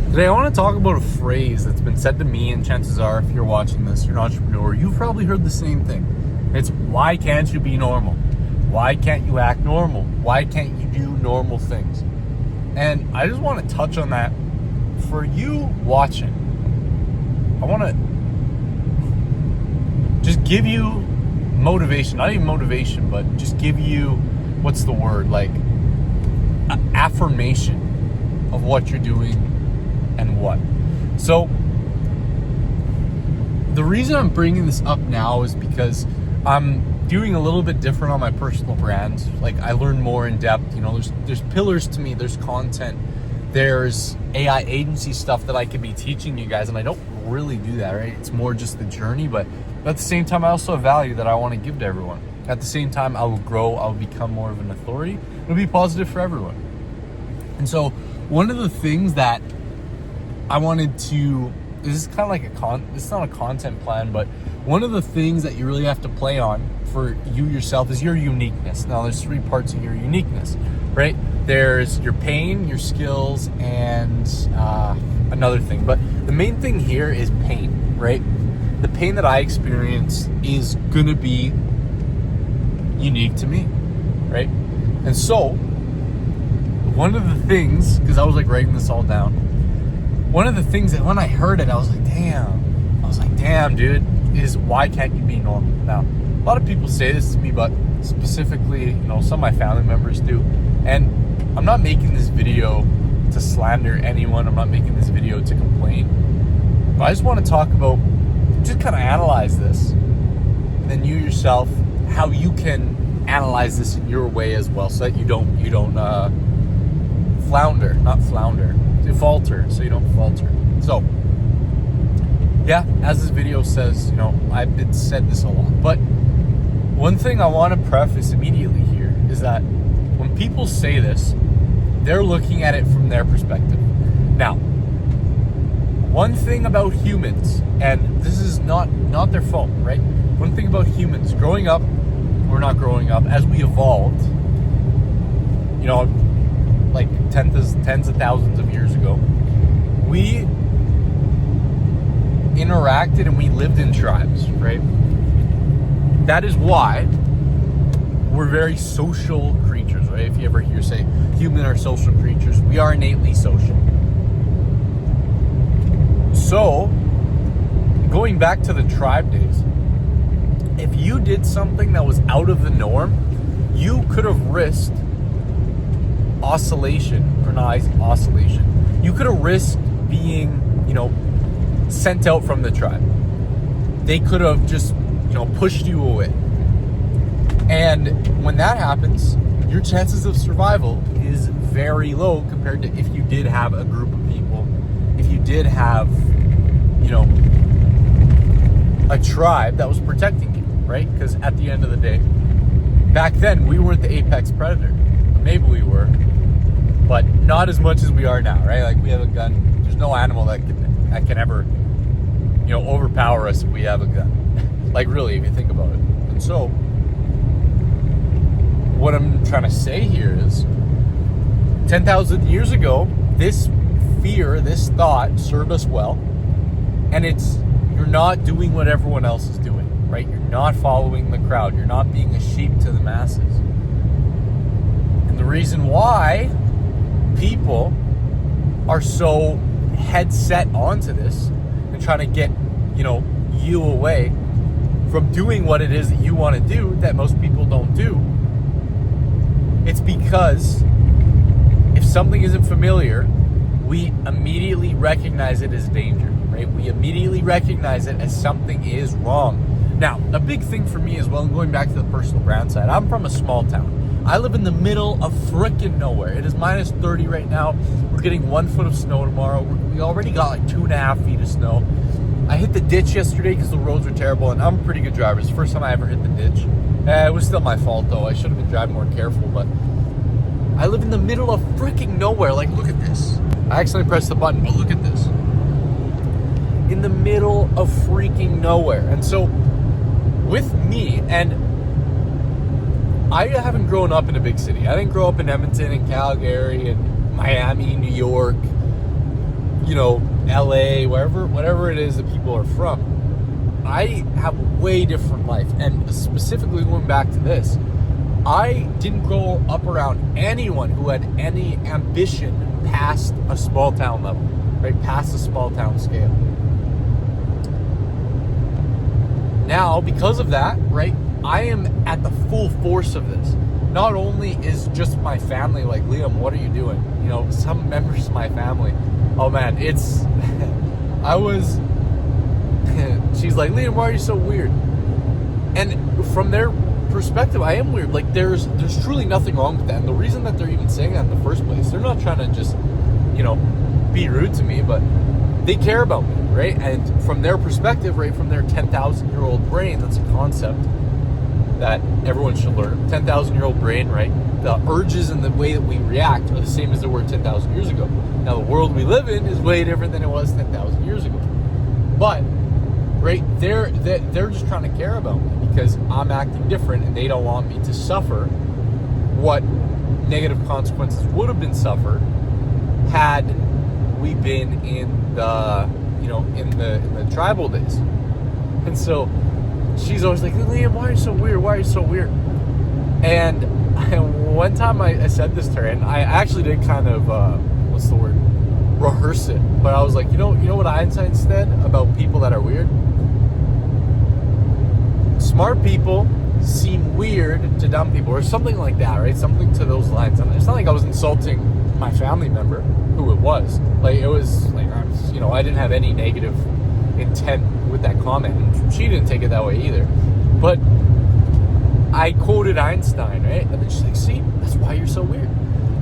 Today I want to talk about a phrase that's been said to me, and chances are if you're watching this, you're an entrepreneur, you've probably heard the same thing. It's, why can't you be normal? Why can't you act normal? Why can't you do normal things? And I just want to touch on that for you watching. I want to just give you motivation, not even motivation, but just give you, what's the word, like affirmation of what you're doing and what. So the reason I'm bringing this up now is because I'm doing a little bit different on my personal brand. Like, I learn more in depth. You know, there's pillars to me. There's content. There's AI agency stuff that I could be teaching you guys, and I don't really do that, right? It's more just the journey, but at the same time, I also have value that I want to give to everyone. At the same time, I will grow. I'll become more of an authority. It'll be positive for everyone. And so one of the things that I wanted to, this is kind of like it's not a content plan, but one of the things that you really have to play on for you yourself is your uniqueness. Now, there's 3 parts of your uniqueness, right? There's your pain, your skills, and another thing. But the main thing here is pain, right? The pain that I experience is gonna be unique to me, right? And so one of the things, because I was like writing this all down, one of the things that when I heard it, I was like, damn, dude, is why can't you be normal? Now, a lot of people say this to me, but specifically, you know, some of my family members do. And I'm not making this video to slander anyone. I'm not making this video to complain. But I just want to talk about, just kind of analyze this. And then you yourself, how you can analyze this in your way as well, so that you don't falter, so you don't falter. So, yeah, as this video says, you know, I've been said this a lot, but one thing I want to preface immediately here is that when people say this, they're looking at it from their perspective. Now, one thing about humans, and this is not their fault, right? One thing about humans, growing up, we're not growing up, as we evolved, you know, like tens of thousands of years ago, we interacted and we lived in tribes, right? That is why we're very social creatures, right? If you ever hear say humans are social creatures, we are innately social. So, going back to the tribe days, if you did something that was out of the norm, you could have risked you could have risked being, you know, sent out from the tribe. They could have just, you know, pushed you away. And when that happens, your chances of survival is very low compared to if you did have a group of people, if you did have, you know, a tribe that was protecting you, right? Because at the end of the day, back then, we weren't the apex predator. Maybe we were, but not as much as we are now, right? Like, we have a gun. There's no animal that can ever, you know, overpower us if we have a gun. Like, really, if you think about it. And so, what I'm trying to say here is, 10,000 years ago, this fear, this thought served us well, and you're not doing what everyone else is doing, right? You're not following the crowd. You're not being a sheep to the masses. And the reason why people are so head set onto this and trying to get, you know, you away from doing what it is that you want to do that most people don't do, it's because if something isn't familiar, we immediately recognize it as danger, right? We immediately recognize it as something is wrong. Now, a big thing for me as well, and going back to the personal brand side, I'm from a small town. I live in the middle of frickin' nowhere. It is minus 30 right now. We're getting 1 foot of snow tomorrow. We already got like 2.5 feet of snow. I hit the ditch yesterday because the roads were terrible, and I'm a pretty good driver. It's the first time I ever hit the ditch. It was still my fault, though. I should have been driving more careful, but I live in the middle of freaking nowhere. Like, look at this. I accidentally pressed the button, but look at this. In the middle of freaking nowhere. And so, with me, and I haven't grown up in a big city. I didn't grow up in Edmonton and Calgary and Miami, New York. LA, whatever it is that people are from. I have a way different life. And specifically going back to this, I didn't grow up around anyone who had any ambition past a small town level, right? Past a small town scale. Now, because of that, right, I am at the full force of this. Not only is just my family like, Liam, what are you doing? Some members of my family, oh man, she's like, Liam, why are you so weird? And from their perspective, I am weird. Like, there's truly nothing wrong with that. And the reason that they're even saying that in the first place, they're not trying to just, be rude to me, but they care about me, right? And from their perspective, right, from their 10,000-year-old brain, that's a concept that everyone should learn. 10,000-year-old brain, right? The urges and the way that we react are the same as they were 10,000 years ago. Now, the world we live in is way different than it was 10,000 years ago. But, right, they're just trying to care about me because I'm acting different and they don't want me to suffer what negative consequences would have been suffered had we been in the tribal days. And so she's always like, Liam, why are you so weird? Why are you so weird? And one time I said this to her, and I actually did kind of, rehearse it. But I was like, you know what Einstein said about people that are weird? Smart people seem weird to dumb people, or something like that, right? Something to those lines. And it's not like I was insulting my family member, who it was. Like, it was like, I didn't have any negative intent with that comment, and she didn't take it that way either. But I quoted Einstein, right? And then she's like, see, that's why you're so weird.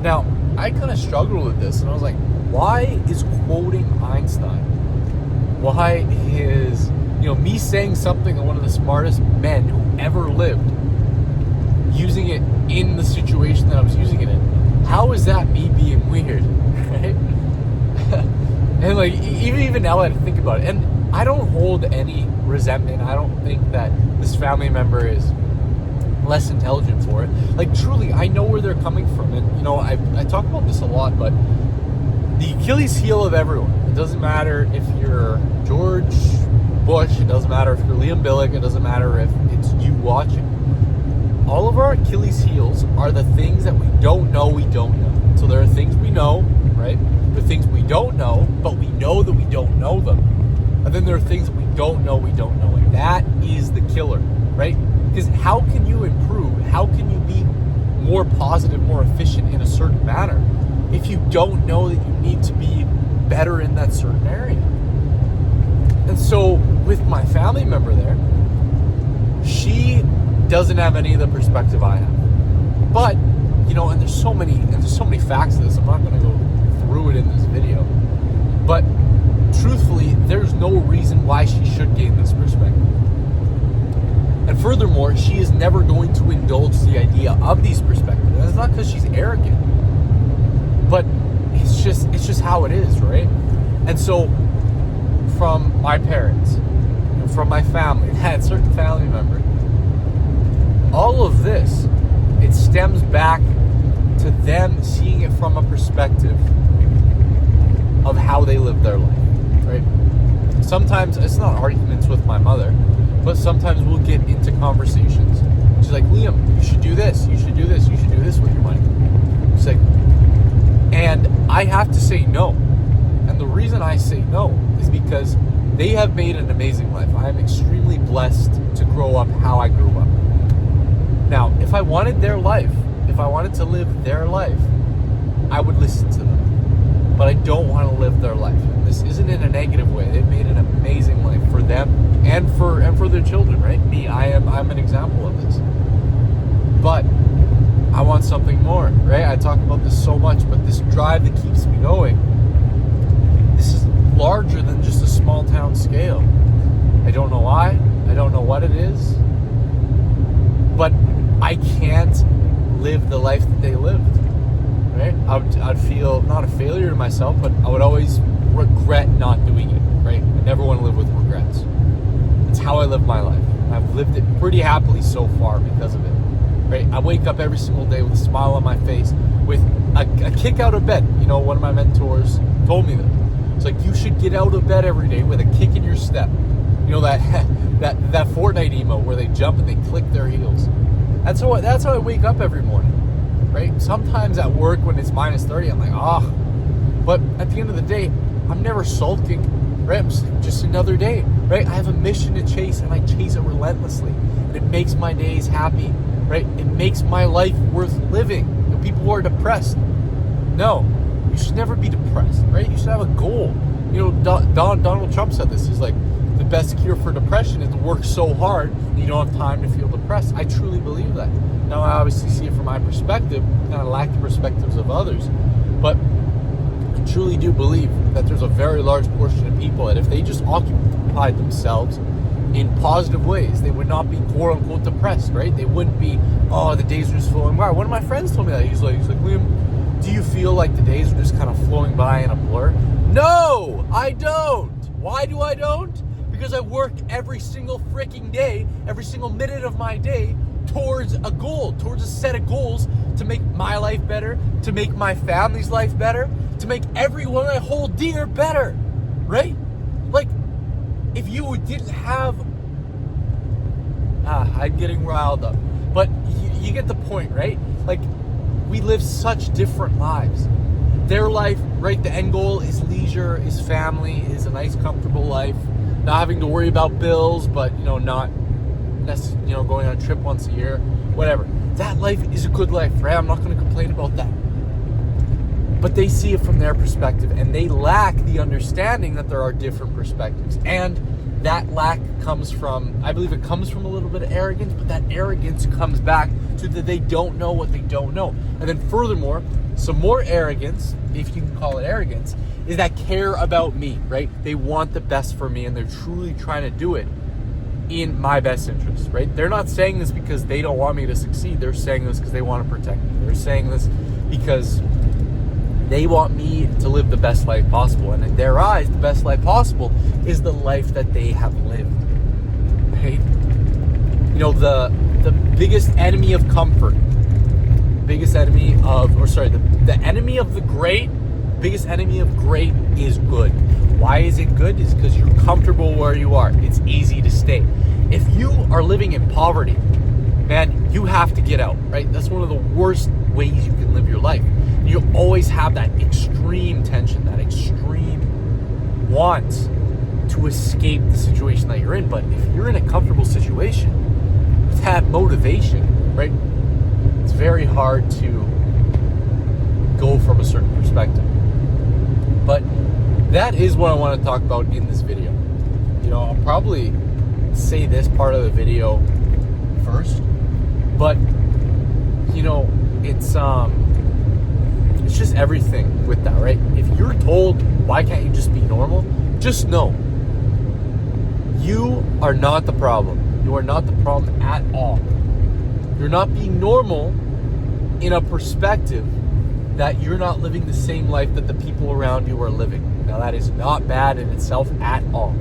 Now, I kind of struggled with this, and I was like, why is quoting Einstein, why is, me saying something that one of the smartest men who ever lived, using it in the situation that I was using it in, how is that me being weird, right? And like, even now I think about it, and I don't hold any resentment. I don't think that this family member is less intelligent for it. Like, truly, I know where they're coming from. And, I talk about this a lot, but the Achilles heel of everyone, it doesn't matter if you're George Bush, it doesn't matter if you're Liam Billick, it doesn't matter if it's you watching. All of our Achilles heels are the things that we don't know we don't know. So there are things we know, right? There are things we don't know, but we know that we don't know them. And then there are things that we don't know. And that is the killer, right? Because how can you improve? How can you be more positive, more efficient in a certain manner if you don't know that you need to be better in that certain area? And so with my family member there, she doesn't have any of the perspective I have. But, and there's so many facts to this. I'm not going to go through it in this video. But truthfully, there's no reason why she should gain this perspective. And furthermore, she is never going to indulge the idea of these perspectives. And it's not because she's arrogant, but it's just how it is, right? And so, from my parents, from my family, that certain family member, all of this, it stems back to them seeing it from a perspective of how they live their life, right? Sometimes it's not arguments with my mother, but sometimes we'll get into conversations. She's like, Liam, you should do this, you should do this, you should do this with your money. She's like, and I have to say no. And the reason I say no is because they have made an amazing life. I am extremely blessed to grow up how I grew up. Now, if I wanted their life, if I wanted to live their life, I would listen to them. But I don't want to live their life. And this isn't in a negative way. They've made an amazing life for them and for their children, right? Me, I'm an example of this. But I want something more, right? I talk about this so much, but this drive that keeps me going, this is larger than just a small town scale. I don't know why. I don't know what it is. But I can't live the life that they lived, right? I'd feel not a failure to myself, but I would always regret not doing it, right? I never want to live with regrets. It's how I live my life. I've lived it pretty happily so far because of it, right? I wake up every single day with a smile on my face, with a kick out of bed. One of my mentors told me that. It's like you should get out of bed every day with a kick in your step. You know that that Fortnite emo where they jump and they click their heels. That's how I wake up every morning, right? Sometimes at work when it's minus 30, I'm like, but at the end of the day, I'm never sulking, right? I'm just another day, right? I have a mission to chase and I chase it relentlessly. And it makes my days happy, right? It makes my life worth living. You know, people who are depressed, no, you should never be depressed, right? You should have a goal. You know, Donald Trump said this. He's like, the best cure for depression is to work so hard that you don't have time to feel depressed. I truly believe that. Now, I obviously see it from my perspective, and I lack the perspectives of others. But I truly do believe that there's a very large portion of people that if they just occupied themselves in positive ways, they would not be quote-unquote depressed, right? They wouldn't be, the days are just flowing by. One of my friends told me that. He's like, Liam, do you feel like the days are just kind of flowing by in a blur? No, I don't. Why do I don't? Because I work every single freaking day, every single minute of my day towards a goal, towards a set of goals to make my life better, to make my family's life better, to make everyone I hold dear better, right? Like, if you didn't have... I'm getting riled up. But you get the point, right? Like, we live such different lives. Their life, right, the end goal is leisure, is family, is a nice, comfortable life. Not having to worry about bills, but, not necessarily, going on a trip once a year, whatever. That life is a good life, right? I'm not going to complain about that. But they see it from their perspective, and they lack the understanding that there are different perspectives. And that lack comes from, I believe it comes from a little bit of arrogance, but that arrogance comes back to that they don't know what they don't know. And then furthermore, some more arrogance, if you can call it arrogance, is that care about me, right? They want the best for me, and they're truly trying to do it in my best interest, right? They're not saying this because they don't want me to succeed. They're saying this because they want to protect me. They're saying this because they want me to live the best life possible. And in their eyes, the best life possible is the life that they have lived, right? The biggest enemy of comfort, the enemy of the great, biggest enemy of great is good. Why is it good? It's because you're comfortable where you are. It's easy to stay. If you are living in poverty, man, you have to get out, right? That's one of the worst ways you can live your life. You always have that extreme tension, that extreme want to escape the situation that you're in. But if you're in a comfortable situation, with that motivation, right, it's very hard to go from a certain perspective. But that is what I want to talk about in this video. I'll probably say this part of the video first, but it's just everything with that, right? If you're told, why can't you just be normal? Just know, you are not the problem. You are not the problem at all. You're not being normal in a perspective that you're not living the same life that the people around you are living. Now, that is not bad in itself at all,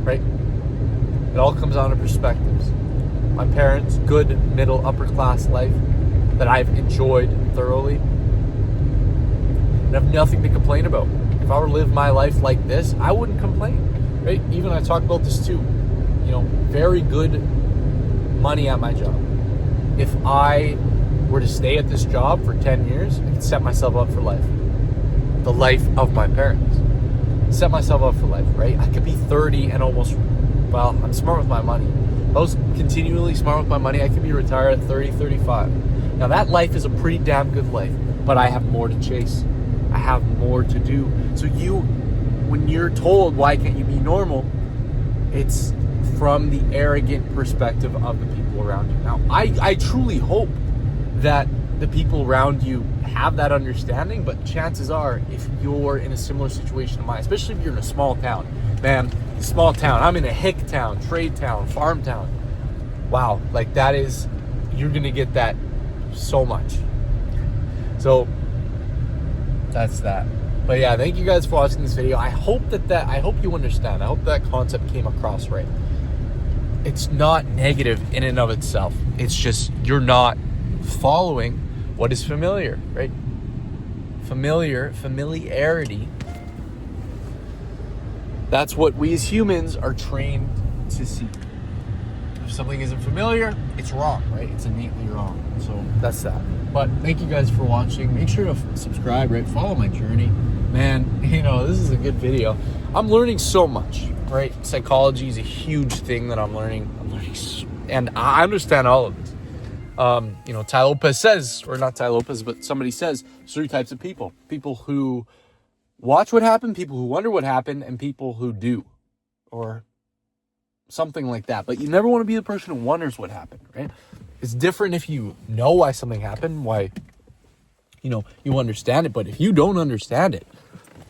right? It all comes down to perspectives. My parents, good, middle, upper class life that I've enjoyed thoroughly, and have nothing to complain about. If I were to live my life like this, I wouldn't complain, right? Even I talk about this too. Very good money at my job. If I were to stay at this job for 10 years, I could set myself up for life. The life of my parents. Set myself up for life, right? I could be 30 and I'm smart with my money. If I was continually smart with my money, I could be retired at 30, 35. Now that life is a pretty damn good life, but I have more to chase. I have more to do. So when you're told, why can't you be normal? It's from the arrogant perspective of the people around you. Now, I truly hope that the people around you have that understanding, but chances are, if you're in a similar situation to mine, especially if you're in a small town, man, small town, I'm in a hick town, trade town, farm town. Wow, like that is, you're gonna get that so much. So that's that. But yeah, thank you guys for watching this video. I hope you understand. I hope that concept came across right. It's not negative in and of itself. It's just you're not following what is familiar, right? Familiarity That's what we as humans are trained to see. If something isn't familiar, it's wrong, right? It's innately wrong. So that's that. But thank you guys for watching. Make sure to subscribe, right? Follow my journey. Man, this is a good video. I'm learning so much, right? Psychology is a huge thing that I'm learning. And I understand all of this. Tai Lopez says, or not Tai Lopez, but somebody says, there's 3 types of people. People who watch what happened, people who wonder what happened, and people who do. Or something like that. But you never want to be the person who wonders what happened, right? It's different if you know why something happened, why, you understand it. But if you don't understand it,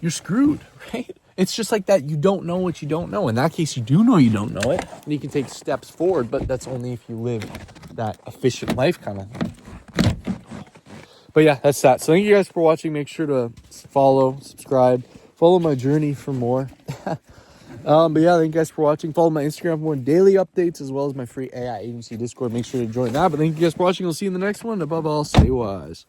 you're screwed, right? It's just like that. You don't know what you don't know. In that case, you do know you don't know it, and you can take steps forward, but that's only if you live that efficient life kind of thing. But yeah, that's that. So thank you guys for watching. Make sure to follow, subscribe, follow my journey for more. But yeah, thank you guys for watching. Follow my Instagram for more daily updates, as well as my free AI agency Discord. Make sure to join that. But thank you guys for watching. I'll see you in the next one. Above all, stay wise.